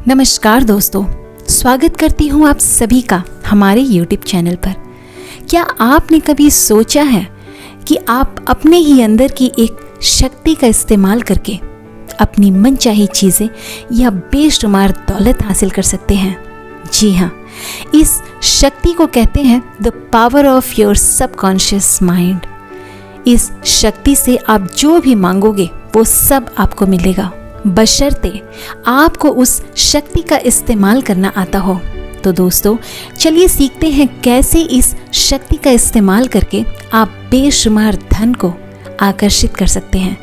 नमस्कार दोस्तों, स्वागत करती हूँ आप सभी का हमारे YouTube चैनल पर। क्या आपने कभी सोचा है कि आप अपने ही अंदर की एक शक्ति का इस्तेमाल करके अपनी मनचाही चीज़ें या बेशुमार दौलत हासिल कर सकते हैं? जी हाँ, इस शक्ति को कहते हैं the power of your subconscious mind. इस शक्ति से आप जो भी मांगोगे वो सब आपको मिलेगा, बशर्ते आपको उस शक्ति का इस्तेमाल करना आता हो। तो दोस्तों, चलिए सीखते हैं कैसे इस शक्ति का इस्तेमाल करके आप बेशुमार धन को आकर्षित कर सकते हैं।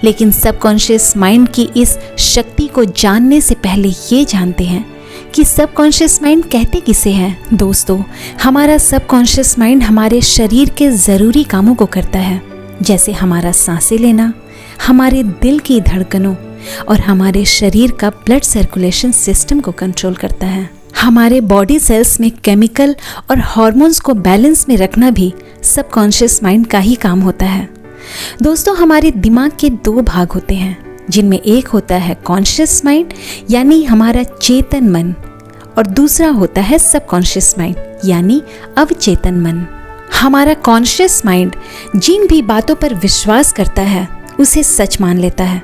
लेकिन सबकॉन्शियस माइंड की इस शक्ति को जानने से पहले ये जानते हैं कि सबकॉन्शियस माइंड कहते किसे हैं। दोस्तों, हमारा सबकॉन्शियस माइंड हमारे शरीर के ज़रूरी कामों को करता है, जैसे हमारा सांसें लेना, हमारे दिल की धड़कनों और हमारे शरीर का ब्लड सर्कुलेशन सिस्टम को कंट्रोल करता है। हमारे बॉडी सेल्स में केमिकल और हार्मोन्स को बैलेंस में रखना भी सबकॉन्शियस माइंड का ही काम होता है। दोस्तों, हमारे दिमाग के दो भाग होते हैं, जिनमें एक होता है कॉन्शियस माइंड यानी हमारा चेतन मन, और दूसरा होता है सबकॉन्शियस माइंड यानी अवचेतन मन। हमारा कॉन्शियस माइंड जिन भी बातों पर विश्वास करता है उसे सच मान लेता है,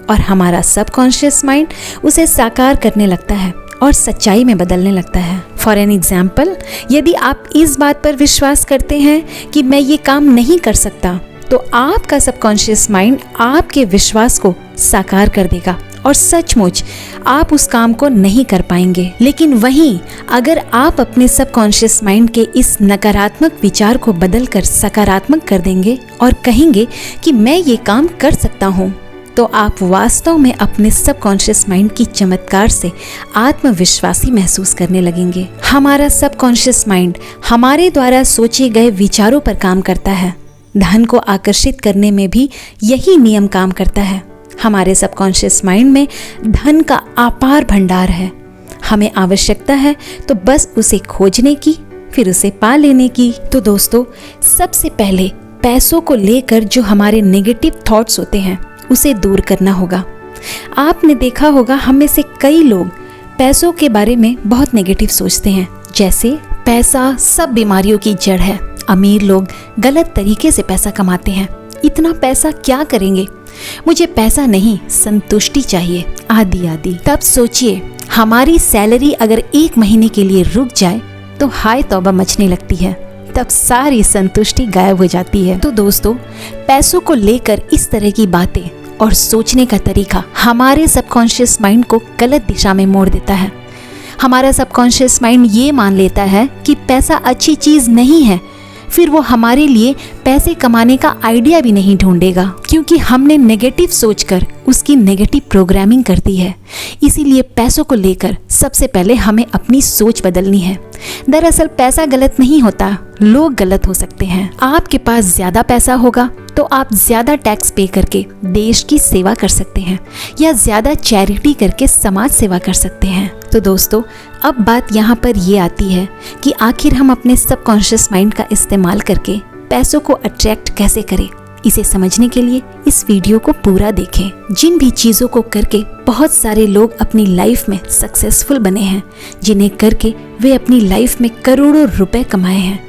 और हमारा सबकॉन्शियस माइंड उसे साकार करने लगता है और सच्चाई में बदलने लगता है। फॉर एन एग्जाम्पल, यदि आप इस बात पर विश्वास करते हैं कि मैं ये काम नहीं कर सकता, तो आपका सबकॉन्शियस माइंड आपके विश्वास को साकार कर देगा और सचमुच आप उस काम को नहीं कर पाएंगे। लेकिन वहीं अगर आप अपने सबकॉन्शियस माइंड के इस नकारात्मक विचार को बदलकर सकारात्मक कर देंगे और कहेंगे कि मैं ये काम कर सकता हूँ, तो आप वास्तव में अपने सबकॉन्शियस माइंड की चमत्कार से आत्मविश्वासी महसूस करने लगेंगे। हमारा सबकॉन्शियस माइंड हमारे द्वारा सोचे गए विचारों पर काम करता है। धन को आकर्षित करने में भी यही नियम काम करता है। हमारे सबकॉन्शियस माइंड में धन का अपार भंडार है। हमें आवश्यकता है तो बस उसे खोजने की, फिर उसे पा लेने की। तो दोस्तों, सबसे पहले पैसों को लेकर जो हमारे नेगेटिव थॉट्स होते हैं उसे दूर करना होगा। आपने देखा होगा, हम में से कई लोग पैसों के बारे में बहुत नेगेटिव सोचते हैं, जैसे पैसा सब बीमारियों की जड़ है। अमीर लोग गलत तरीके से पैसा कमाते हैं, इतना पैसा क्या करेंगे, मुझे पैसा नहीं संतुष्टि चाहिए, आदि आदि। तब सोचिए, हमारी सैलरी अगर 1 महीने के लिए रुक जाए तो हाय तौबा मचने लगती है, तब सारी संतुष्टि गायब हो जाती है। तो दोस्तों, पैसों को लेकर इस तरह की बातें और सोचने का तरीका हमारे सबकॉन्शियस माइंड को गलत दिशा में मोड़ देता है। हमारा सबकॉन्शियस माइंड ये मान लेता है कि पैसा अच्छी चीज़ नहीं है, फिर वो हमारे लिए पैसे कमाने का आइडिया भी नहीं ढूंढेगा, क्योंकि हमने नेगेटिव सोचकर उसकी नेगेटिव प्रोग्रामिंग कर दी है। इसीलिए पैसों को लेकर सबसे पहले हमें अपनी सोच बदलनी है। दरअसल पैसा गलत नहीं होता, लोग गलत हो सकते हैं। आपके पास ज्यादा पैसा होगा तो आप ज्यादा टैक्स पे करके देश की सेवा कर सकते हैं, या ज्यादा चैरिटी करके समाज सेवा कर सकते हैं। तो दोस्तों, अब बात यहाँ पर ये आती है कि आखिर हम अपने सबकॉन्शियस माइंड का इस्तेमाल करके पैसों को अट्रैक्ट कैसे करें। इसे समझने के लिए इस वीडियो को पूरा देखें। जिन भी चीज़ों को करके बहुत सारे लोग अपनी लाइफ में सक्सेसफुल बने हैं, जिन्हें करके वे अपनी लाइफ में करोड़ों रुपए कमाए हैं,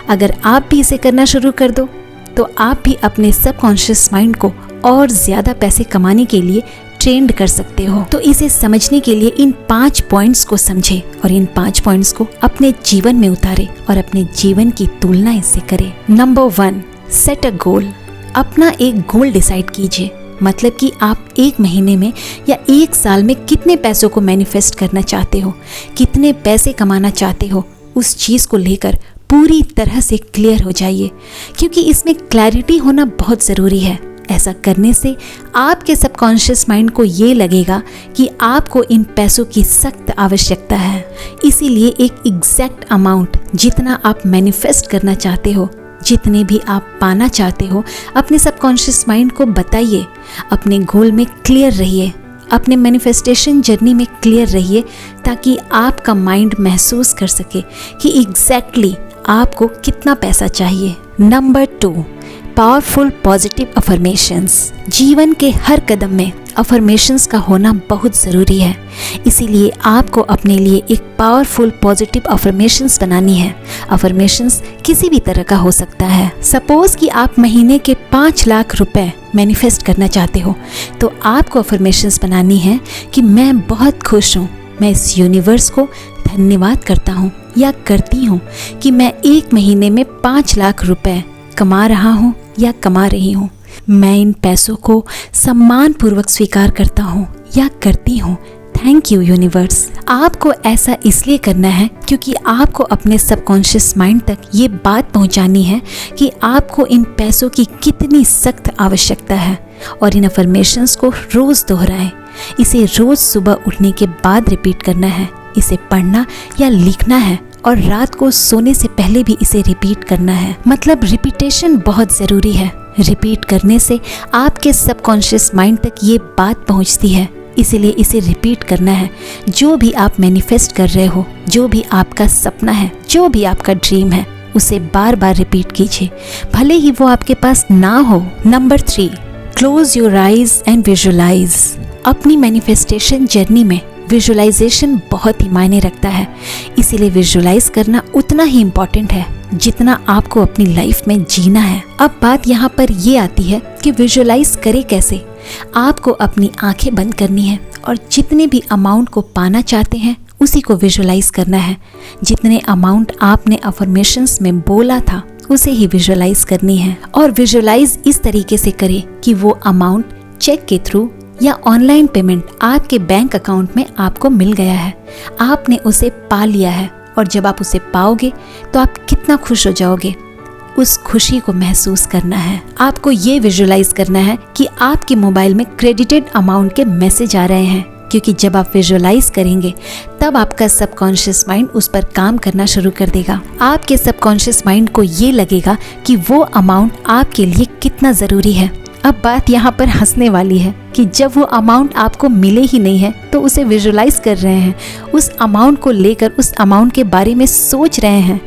अगर आप भी इसे करना शुरू कर दो तो आप भी अपने सबकॉन्शियस माइंड को और ज़्यादा पैसे कमाने के लिए ट्रेंड कर सकते हो। तो इसे समझने के लिए इन 5 पॉइंट्स को समझें और इन 5 पॉइंट्स को अपने जीवन में उतारें और अपने जीवन की तुलना इससे करें। नंबर 1, सेट अ गोल। अपना एक गोल डिसाइड कीजिए, मतलब कि आप 1 महीने में या 1 साल में कितने पैसों को मैनिफेस्ट करना चाहते हो, कितने पैसे कमाना चाहते हो, उस चीज़ को लेकर पूरी तरह से क्लियर हो जाइए, क्योंकि इसमें क्लैरिटी होना बहुत ज़रूरी है। ऐसा करने से आपके सबकॉन्शियस माइंड को ये लगेगा कि आपको इन पैसों की सख्त आवश्यकता है। इसीलिए एक एग्जैक्ट अमाउंट जितना आप मैनिफेस्ट करना चाहते हो, जितने भी आप पाना चाहते हो, अपने सबकॉन्शियस माइंड को बताइए। अपने गोल में क्लियर रहिए, अपने मैनिफेस्टेशन जर्नी में क्लियर रहिए, ताकि आपका माइंड महसूस कर सके कि एग्जैक्टली आपको कितना पैसा चाहिए। Number 2, powerful positive affirmations. जीवन के हर कदम में अफर्मेशंस का होना बहुत ज़रूरी है। इसीलिए आपको अपने लिए एक पावरफुल पॉजिटिव अफर्मेशंस बनानी है। अफर्मेशंस किसी भी तरह का हो सकता है। सपोज कि आप महीने के 5 लाख रुपए मैनिफेस्ट करना चाहते हो, तो आपको अफर्मेशंस बनानी है कि मैं बहुत खुश हूँ, मैं इस यूनिवर्स को धन्यवाद करता हूँ या करती हूँ कि मैं एक महीने में 5 लाख रुपए कमा रहा हूँ या कमा रही हूँ। मैं इन पैसों को सम्मान पूर्वक स्वीकार करता हूँ या करती हूँ। Thank you universe. आपको ऐसा इसलिए करना है क्योंकि आपको अपने सबकॉन्शियस माइंड तक ये बात पहुँचानी है कि आपको इन पैसों की कितनी सख्त आवश्यकता है, और इन अफर्मेशंस को रोज़ दोहराएं। इसे रोज़ सुबह उठने के बाद रिपीट करना है, इसे पढ़ना या लिखना है, और रात को सोने से पहले भी इसे रिपीट करना है। मतलब रिपीटेशन बहुत ज़रूरी है। रिपीट करने से आपके सबकॉन्शियस माइंड तक ये बात पहुंचती है, इसीलिए इसे रिपीट करना है। जो भी आप मैनिफेस्ट कर रहे हो, जो भी आपका सपना है, जो भी आपका ड्रीम है, उसे बार बार रिपीट कीजिए, भले ही वो आपके पास ना हो। Number 3, close your eyes and visualize. अपनी मैनिफेस्टेशन जर्नी में विजुअलाइजेशन बहुत ही मायने रखता है, इसीलिए विजुअलाइज करना उतना ही इम्पॉर्टेंट है जितना आपको अपनी लाइफ में जीना है। अब बात यहाँ पर ये आती है कि विजुअलाइज करे कैसे। आपको अपनी आंखें बंद करनी है और जितने भी अमाउंट को पाना चाहते हैं उसी को विजुअलाइज करना है। जितने अमाउंट आपने अफर्मेशंस में बोला था उसे ही विजुअलाइज करनी है, और विजुअलाइज इस तरीके से करें कि वो अमाउंट चेक के थ्रू या ऑनलाइन पेमेंट आपके बैंक अकाउंट में आपको मिल गया है, आपने उसे पा लिया है। और जब आप उसे पाओगे तो आप कितना खुश हो जाओगे, उस खुशी को महसूस करना है। आपको ये विजुअलाइज करना है कि आपके मोबाइल में क्रेडिटेड अमाउंट के मैसेज आ रहे हैं, क्योंकि जब आप विजुअलाइज करेंगे तब आपका सबकॉन्शियस माइंड उस पर काम करना शुरू कर देगा। आपके सबकॉन्शियस माइंड को ये लगेगा कि वो अमाउंट आपके लिए कितना ज़रूरी है। अब बात यहाँ पर हंसने वाली है कि जब वो अमाउंट आपको मिले ही नहीं है तो उसे विजुअलाइज कर रहे हैं, उस अमाउंट को लेकर उस अमाउंट के बारे में सोच रहे हैं।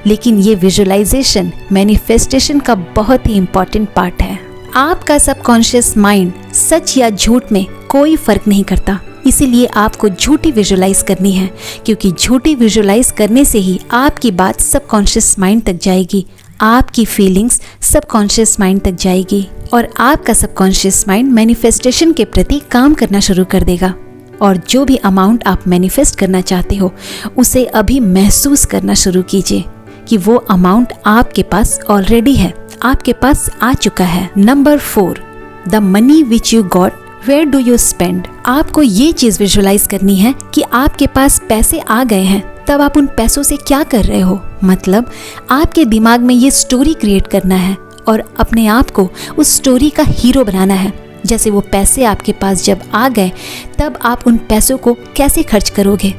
लेकिन ये विजुअलाइजेशन मैनिफेस्टेशन का बहुत ही इम्पॉर्टेंट पार्ट है। आपका सबकॉन्शियस माइंड सच या झूठ में कोई फर्क नहीं करता, इसीलिए आपको झूठी विजुअलाइज करनी है, क्योंकि झूठी विजुअलाइज करने से ही आपकी बात सबकॉन्शियस माइंड तक जाएगी, आपकी फीलिंग्स सबकॉन्शियस माइंड तक जाएगी, और आपका सबकॉन्शियस माइंड मैनिफेस्टेशन के प्रति काम करना शुरू कर देगा। और जो भी अमाउंट आप मैनिफेस्ट करना चाहते हो उसे अभी महसूस करना शुरू कीजिए कि वो अमाउंट आपके पास ऑलरेडी है, आपके पास आ चुका है। Number 4, the money which you got, where do you spend. आपको ये चीज़ विजुअलाइज करनी है कि आपके पास पैसे आ गए हैं, तब आप उन पैसों से क्या कर रहे हो। मतलब आपके दिमाग में ये स्टोरी क्रिएट करना है और अपने आप को उस स्टोरी का हीरो बनाना है। जैसे वो पैसे आपके पास जब आ गए तब आप उन पैसों को कैसे खर्च करोगे,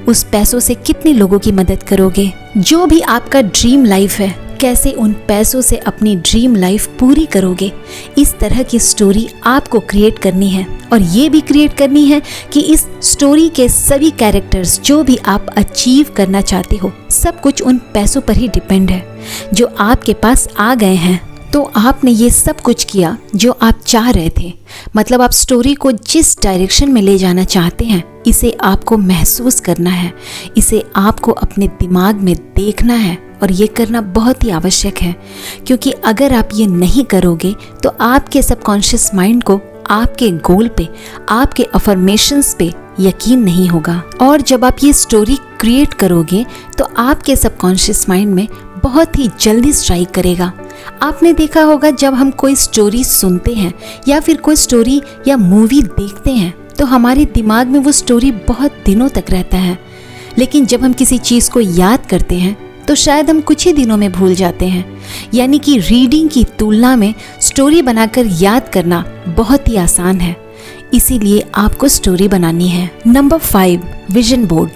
उस पैसों से कितने लोगों की मदद करोगे, जो भी आपका ड्रीम लाइफ है कैसे उन पैसों से अपनी ड्रीम लाइफ पूरी करोगे। इस तरह की स्टोरी आपको क्रिएट करनी है, और ये भी क्रिएट करनी है कि इस स्टोरी के सभी कैरेक्टर्स जो भी आप अचीव करना चाहते हो सब कुछ उन पैसों पर ही डिपेंड है जो आपके पास आ गए हैं। तो आपने ये सब कुछ किया जो आप चाह रहे थे। मतलब आप स्टोरी को जिस डायरेक्शन में ले जाना चाहते हैं इसे आपको महसूस करना है, इसे आपको अपने दिमाग में देखना है, और ये करना बहुत ही आवश्यक है, क्योंकि अगर आप ये नहीं करोगे तो आपके सबकॉन्शियस माइंड को आपके गोल पे, आपके अफर्मेशंस पे यकीन नहीं होगा। और जब आप ये स्टोरी क्रिएट करोगे तो आपके सबकॉन्शियस माइंड में बहुत ही जल्दी स्ट्राइक करेगा। आपने देखा होगा जब हम कोई स्टोरी सुनते हैं या फिर कोई स्टोरी या मूवी देखते हैं तो हमारे दिमाग में वो स्टोरी बहुत दिनों तक रहता है, लेकिन जब हम किसी चीज़ को याद करते हैं तो शायद हम कुछ ही दिनों में भूल जाते हैं। यानी कि रीडिंग की तुलना में स्टोरी बनाकर याद करना बहुत ही आसान है, इसीलिए आपको स्टोरी बनानी है। Number 5, vision board.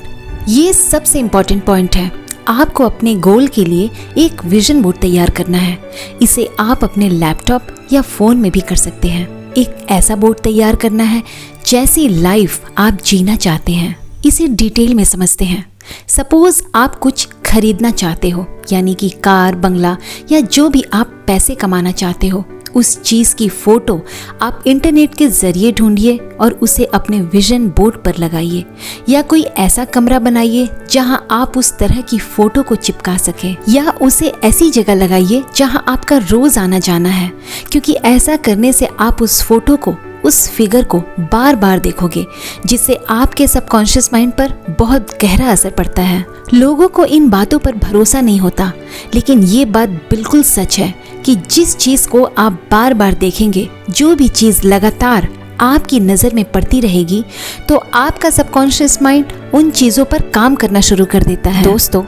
ये सबसे इम्पॉर्टेंट पॉइंट है। आपको अपने गोल के लिए एक विजन बोर्ड तैयार करना है। इसे आप अपने लैपटॉप या फ़ोन में भी कर सकते हैं। एक ऐसा बोर्ड तैयार करना है जैसी लाइफ आप जीना चाहते हैं। इसे डिटेल में समझते हैं। सपोज आप कुछ खरीदना चाहते हो, यानी कि कार, बंगला या जो भी आप पैसे कमाना चाहते हो, उस चीज़ की फ़ोटो आप इंटरनेट के ज़रिए ढूंढिए और उसे अपने विजन बोर्ड पर लगाइए, या कोई ऐसा कमरा बनाइए जहां आप उस तरह की फ़ोटो को चिपका सकें, या उसे ऐसी जगह लगाइए जहां आपका रोज़ आना जाना है, क्योंकि ऐसा करने से आप उस फोटो को, उस फिगर को बार बार देखोगे, जिससे आपके सबकॉन्शियस माइंड पर बहुत गहरा असर पड़ता है। लोगों को इन बातों पर भरोसा नहीं होता, लेकिन ये बात बिल्कुल सच है कि जिस चीज़ को आप बार बार देखेंगे, जो भी चीज़ लगातार आपकी नज़र में पड़ती रहेगी, तो आपका सबकॉन्शियस माइंड उन चीज़ों पर काम करना शुरू कर देता है। दोस्तों,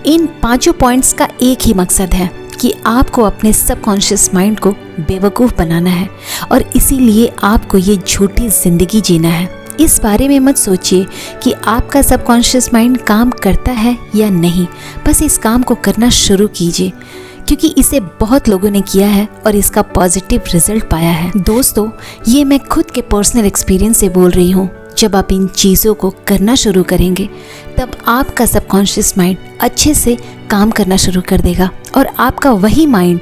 इन 5 पॉइंट्स का एक ही मकसद है कि आपको अपने सबकॉन्शियस माइंड को बेवकूफ़ बनाना है, और इसीलिए आपको ये झूठी ज़िंदगी जीना है। इस बारे में मत सोचिए कि आपका सबकॉन्शियस माइंड काम करता है या नहीं, बस इस काम को करना शुरू कीजिए, क्योंकि इसे बहुत लोगों ने किया है और इसका पॉजिटिव रिजल्ट पाया है। दोस्तों, ये मैं खुद के पर्सनल एक्सपीरियंस से बोल रही हूँ। जब आप इन चीज़ों को करना शुरू करेंगे, तब आपका सबकॉन्शियस माइंड अच्छे से काम करना शुरू कर देगा, और आपका वही माइंड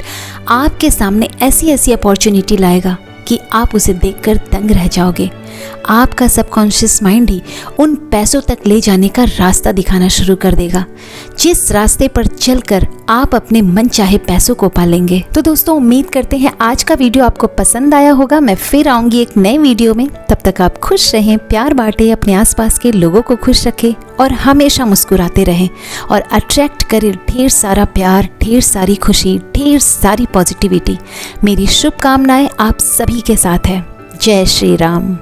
आपके सामने ऐसी ऐसी अपॉर्चुनिटी लाएगा कि आप उसे देखकर दंग रह जाओगे। आपका सबकॉन्शियस माइंड ही उन पैसों तक ले जाने का रास्ता दिखाना शुरू कर देगा, जिस रास्ते पर चलकर आप अपने मनचाहे पैसों को पालेंगे। तो दोस्तों, उम्मीद करते हैं आज का वीडियो आपको पसंद आया होगा। मैं फिर आऊंगी एक नए वीडियो में। तब तक आप खुश रहें, प्यार बांटें, अपने आसपास के लोगों को खुश रखें और हमेशा मुस्कुराते रहें, और अट्रैक्ट करें ढेर सारा प्यार, ढेर सारी खुशी, ढेर सारी पॉजिटिविटी। मेरी शुभकामनाएं आप सभी के साथ है। जय श्री राम।